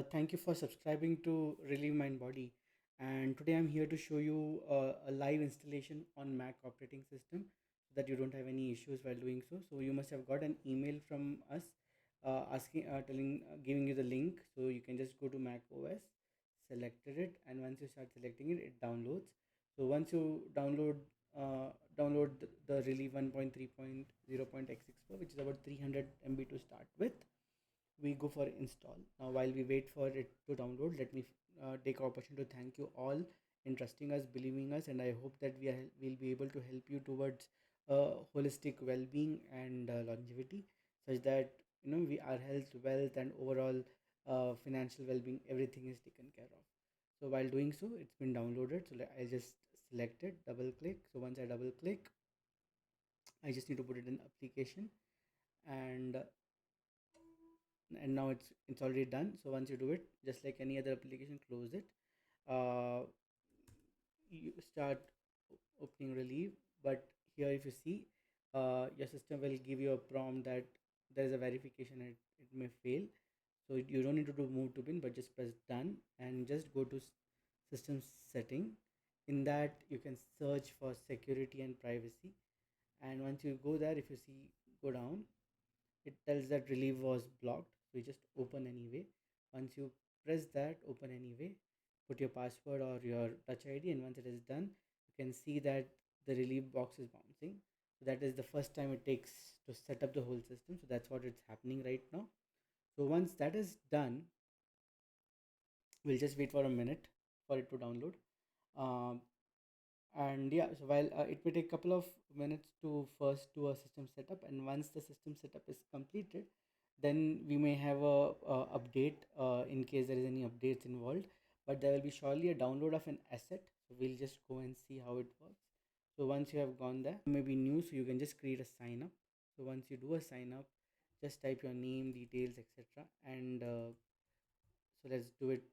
Thank you for subscribing to Relieve Mind Body. And today I'm here to show you a live installation on Mac operating system so that you don't have any issues while doing so. So you must have got an email from us giving you the link. So you can just go to Mac OS, selected it, and once you start selecting it, it downloads. So once you download the Relieve 1.3.0.x64, which is about 300 MB to start with, we go for install. Now while we wait for it to download, let me take opportunity to thank you all in trusting us, believing us, and I hope that will be able to help you towards holistic well-being and longevity, such that we our health, wealth, and overall financial well-being, everything is taken care of. So while doing so, it's been downloaded, so I just select it, double click. So once I double click, I just need to put it in application, and now it's already done. So once you do it, just like any other application, close it. uh, you start opening Relieve, but here if you see, your system will give you a prompt that there is a verification and it may fail. So you don't need to do move to bin, but just press done and just go to system setting. In that, you can search for security and privacy, and once you go there, if you see, go down, it tells that Relieve was blocked. So you just open anyway. Once you press that open anyway, put your password or your touch ID, and once it is done, you can see that the Relieve box is bouncing. So that is the first time it takes to set up the whole system. So that's what it's happening right now. So once that is done, we'll just wait for a minute for it to download. um, and yeah, so while it may take a couple of minutes to first do a system setup, and once the system setup is completed, then we may have a update in case there is any updates involved, but there will be surely a download of an asset. So we'll just go and see how it works. So once you have gone there, maybe new, so you can just create a sign up. So once you do a sign up, just type your name, details, etc. And so let's do it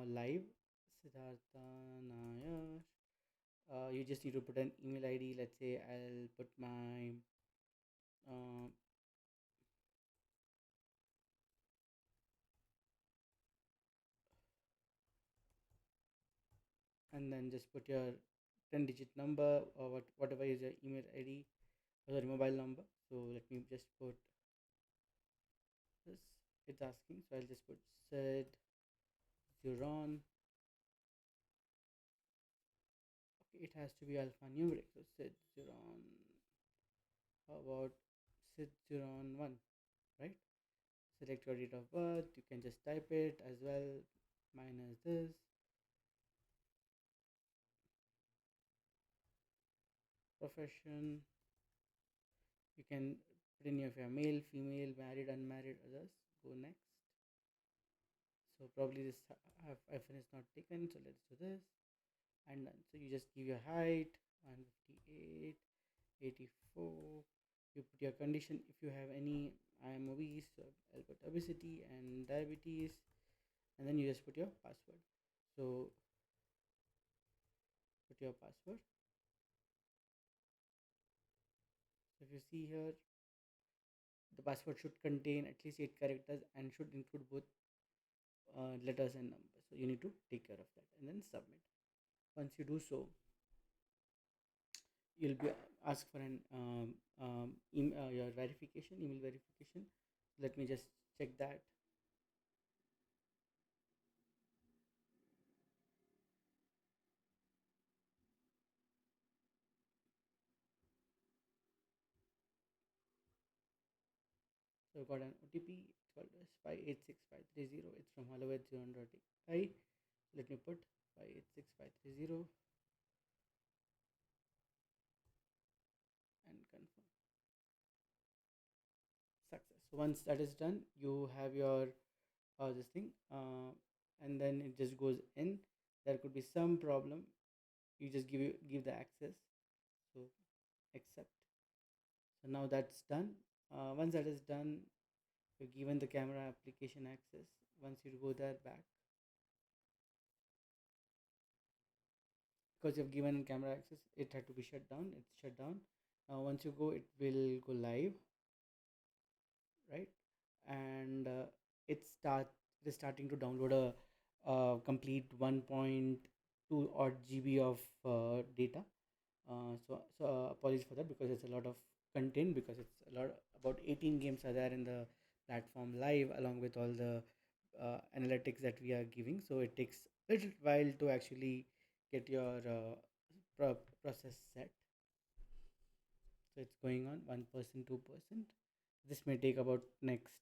live. Siddhartha Nair. You just need to put an email ID. Let's say I'll put my uh, and then just put your 10-digit number, or whatever is your email ID, or sorry, mobile number. So let me just put this. It's asking, so I'll just put Sid Zuron. Okay, it has to be alphanumeric. So Sid Zuron. How about Sid Zuron 1, right? Select your date of birth. You can just type it as well. Minus this. Profession. You can put in if you're male, female, married, unmarried, others. Go next. So probably this hyphen is not taken. So let's do this. And then, so you just give your height 158, 84. You put your condition if you have any. I am obese, so I'll put obesity and diabetes, and then you just put your password. So put your password. So if you see here, the password should contain at least 8 characters and should include both letters and numbers. So you need to take care of that and then submit. Once you do so, you'll be asked for an your verification, email verification. Let me just check that. So I've got an OTP. It's called as 586530. It's from hello@xeon.ai. Let me put 586530 and confirm. Success. So once that is done, you have your this thing, and then it just goes in. There could be some problem. You just give the access. So accept. So now that's done. Once that is done, you're given the camera application access. Once you go there back, because you've given camera access, it had to be shut down. It's shut down. Once you go, it will go live, right? And it starts it is starting to download a complete 1.2 odd GB of data. So apologies for that because it's a lot of content, because it's a lot, about 18 games are there in the platform live, along with all the analytics that we are giving. So it takes a little while to actually get your process set. So it's going on 1%, 2%. This may take about next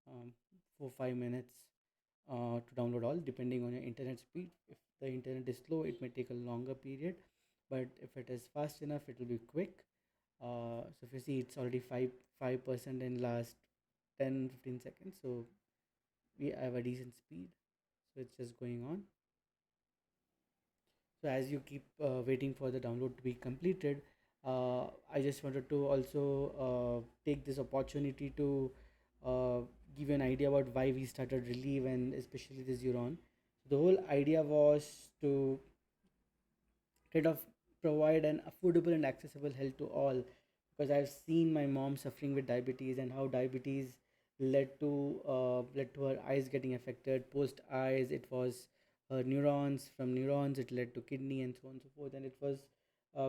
um, 4 5 minutes to download all, depending on your internet speed. If the internet is slow, it may take a longer period, but if it is fast enough, it will be quick. So if you see, it's already 5% in last 10 15 seconds. So we have a decent speed. So it's just going on. So as you keep waiting for the download to be completed, I just wanted to also take this opportunity to uh, give you an idea about why we started Relieve, and especially the Xuron. The whole idea was to kind of provide an affordable and accessible health to all, because I've seen my mom suffering with diabetes, and how diabetes led to her eyes getting affected. Post eyes, it was her neurons. From neurons, it led to kidney, and so on and so forth. And it was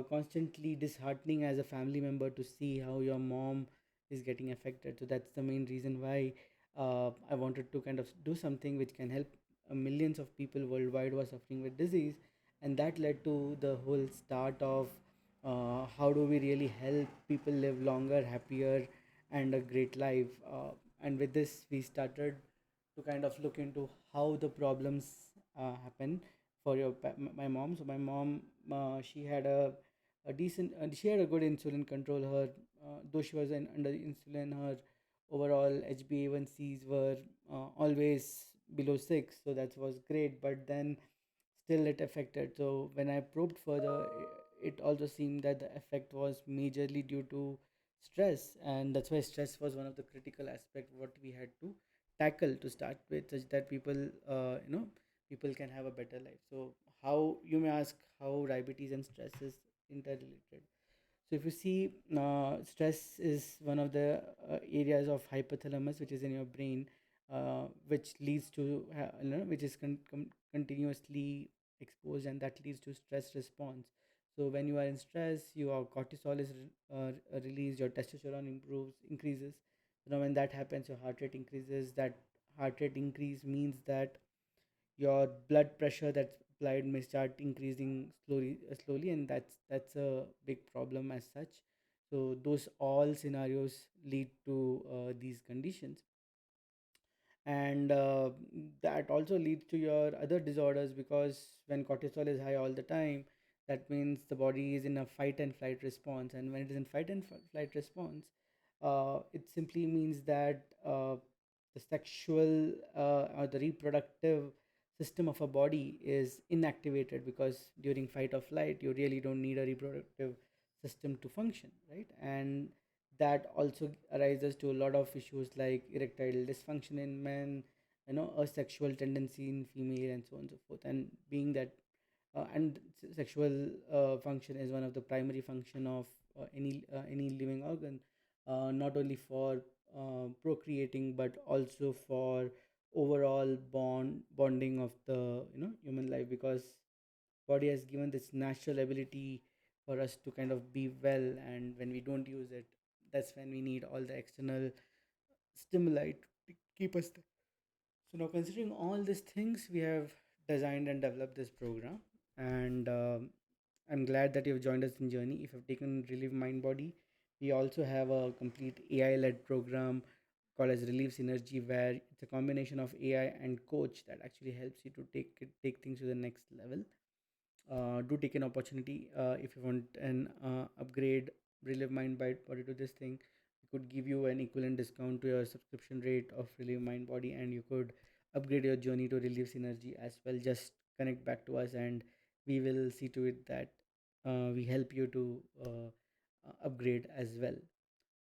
constantly disheartening as a family member to see how your mom is getting affected. So that's the main reason why I wanted to kind of do something which can help millions of people worldwide who are suffering with disease. And that led to the whole start of how do we really help people live longer, happier, and a great life. And with this, we started to kind of look into how the problems happen for my mom. So my mom, she had a decent, she had a good insulin control. Her though she was under insulin, her overall HbA1cs were always below 6, so that was great. But then still it affected. So when I probed further, it also seemed that the effect was majorly due to stress, and that's why stress was one of the critical aspect what we had to tackle to start with, such that people can have a better life. So how, you may ask, how diabetes and stress is interrelated? So if you see, stress is one of the areas of hypothalamus, which is in your brain, which leads to which is continuously exposed, and that leads to stress response. So when you are in stress, your cortisol is released, your testosterone increases. You know, when that happens, your heart rate increases. That heart rate increase means that your blood pressure that's applied may start increasing slowly, and that's a big problem as such. So those all scenarios lead to these conditions. And that also leads to your other disorders, because when cortisol is high all the time, that means the body is in a fight and flight response. And when it is in fight and flight response, it simply means that the sexual or the reproductive system of a body is inactivated, because during fight or flight you really don't need a reproductive system to function, right? And that also arises to a lot of issues like erectile dysfunction in men, a sexual tendency in female, and so on and so forth. And being that sexual function is one of the primary function of any living organ, not only for procreating, but also for overall bonding of the human life, because body has given this natural ability for us to kind of be well. And when we don't use it, that's when we need all the external stimuli to keep us there. So now, considering all these things, we have designed and developed this program. And I'm glad that you've joined us in journey. If you've taken Relieve Mind Body, we also have a complete AI-led program called as Relieve Synergy, where it's a combination of AI and coach that actually helps you to take things to the next level. Do take an opportunity. If you want an upgrade Relive Mind Body to this thing, we could give you an equivalent discount to your subscription rate of Relive Mind Body, and you could upgrade your journey to Relive Synergy as well. Just connect back to us, and we will see to it that we help you to upgrade as well.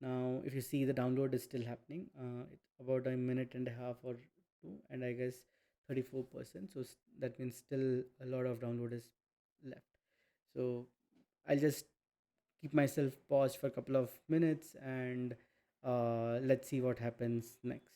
Now, if you see, the download is still happening. It's about a minute and a half or two, and I guess 34%. So that means still a lot of download is left. So I'll just keep myself paused for a couple of minutes, and let's see what happens next.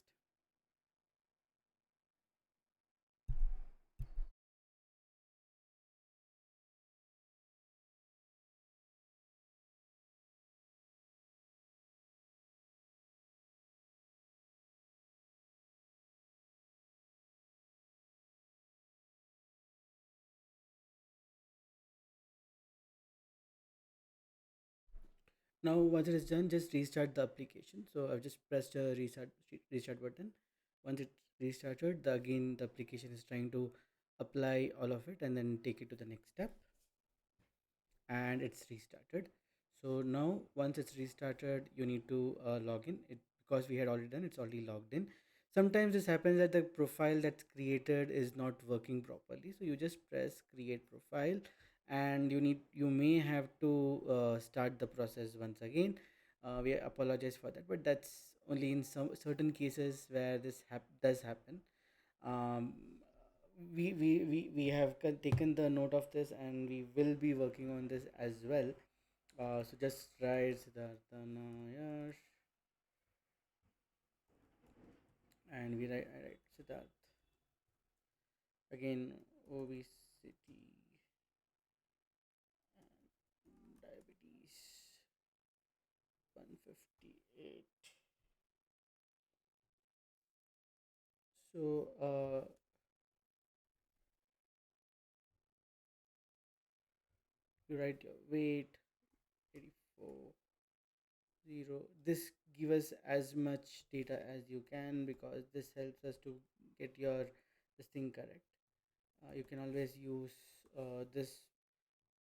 Now once it is done, just restart the application. So I've just pressed a restart button. Once it's restarted, again the application is trying to apply all of it and then take it to the next step, and it's restarted. So now once it's restarted, you need to log in it, because we had already done, it's already logged in. Sometimes this happens that the profile that's created is not working properly, so you just press create profile, and you may have to start the process once again. We apologize for that, but that's only in some certain cases where this does happen. um, we have taken the note of this, and we will be working on this as well. So just write Siddharthana Yash, and I write Siddharth again, obesity and diabetes 158. So you write your weight 84 0. This give us as much data as you can, because this helps us to get your this thing correct. You can always use this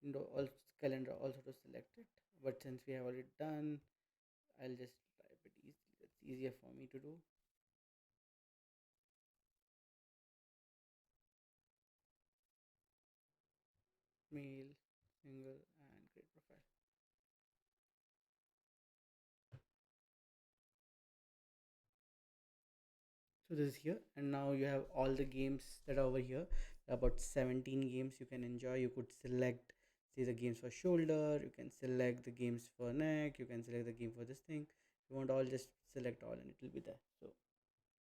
window also, calendar also, to select it, but since we have already done, I'll just type it easily. That's easier for me to do. Male, single, and create profile. So this is here, and now you have all the games that are over here. About 17 games you can enjoy. You could select, say, the games for shoulder, you can select the games for neck, you can select the game for this thing. If you want all, just select all and it will be there. So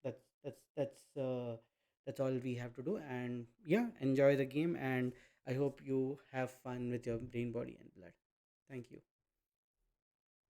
that's that's that's uh, that's all we have to do. And yeah, enjoy the game, and I hope you have fun with your brain, body, and blood. Thank you.